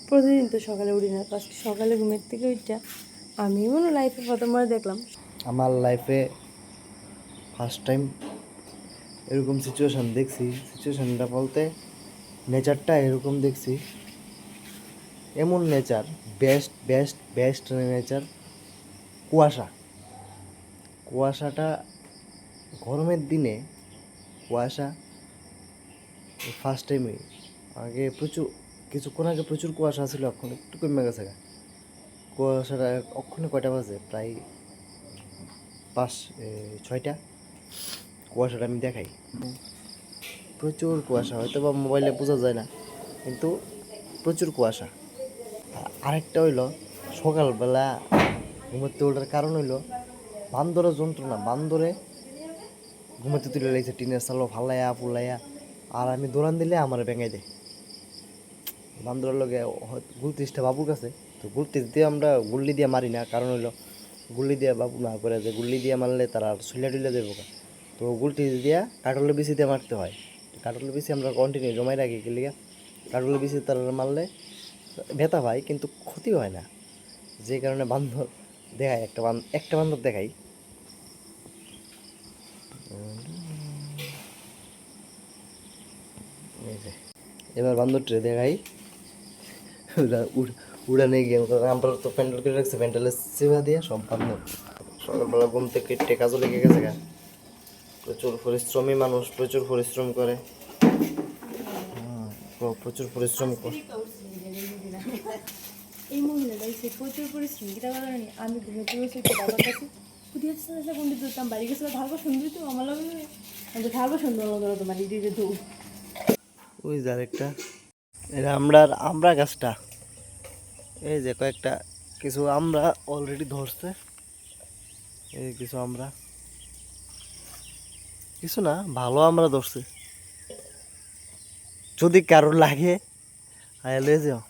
প্রতিদিন তো সকালে উঠি না, আজকে সকালে ঘুমের থেকে উঠা আমি মনে লাইফে প্রথমবার দেখলাম। আমার লাইফে ফার্স্ট টাইম এরকম সিচুয়েশান দেখছি। সিচুয়েশানটা বলতে নেচারটা এরকম দেখছি, এমন nature, best best best nature. কুয়াশা, কুয়াশাটা গরমের দিনে কুয়াশা ফার্স্ট টাইমই। আগে প্রচুর, কিছুক্ষণ আগে প্রচুর কুয়াশা ছিল, এখন একটু কমে গেছে। কুয়াশাটা অক্ষণে কয়টা বাজে, প্রায় 5-6টা। কুয়াশাটা আমি দেখাই, প্রচুর কুয়াশা, হয়তো বা মোবাইলে বোঝা যায় না, কিন্তু প্রচুর কুয়াশা। আরেকটা হইলো সকালবেলা ঘুমাতে ওঠার কারণ হইলো বান্দরের যন্ত্রণা। বান্দরে ঘুমাতে তুলে লাগছে টিনের চালো ফালাইয়া ফুলাইয়া, আর আমি দৌড়ান দিলে আমার ভেঙে দেয়। বান্দরের লগে গুলতিসটা বাবুর কাছে, তো গুলতিস দিয়ে আমরা গুল্লি দিয়ে মারি না, কারণ হইলো গুল্লি দিয়ে বাবু না করে যে গুল্লি দিয়ে মারলে তারা ছুলে টুলে দেবো। তো গুলতিস দিয়া কাঠলের বিচি দিয়ে মারতে হয়। কাঠলের বিচি আমরা কন্টিনিউ জমাই রাখি, গেলে কাঠলের বিচি তারা মারলে ব্যথা পায় কিন্তু ক্ষতি হয় না। যে কারণে বান্দর দেখাই, একটা বান্দর দেখাই। এবার বান্দরটা দেখাই, উড়ানে গিয়ে আমরা তো প্যান্ডেল করে রাখছি, প্যান্ডেলের সেবা দিয়ে সব বান্দর সকালবেলা ঘুম থেকে কাজও লেগে গেছে গা। প্রচুর পরিশ্রমী মানুষ, প্রচুর পরিশ্রম করে, প্রচুর পরিশ্রম করে। এই মহিলাটা সে প্রচুর পরিশ্রমী, এটা কারণে আমি ঘুমেতে বসে বাবার কাছে পুঁটি আসতে আসতে কোনটি ধরতাম, বাড়ি গেছিলো ধারবা সুন্দর তো আমার লাগে আমি ধারবা সুন্দর লাগলো তোমার দিদি তো। ওই যে আরেকটা, এটা আমরা গাছটা, এই যে কয়েকটা কিছু আমরা অলরেডি ধরছে, এই কিছু আমরা, কিছু না ভালো আমরা ধরছি। যদি কারোর লাগে আয়া লয়ে যাও।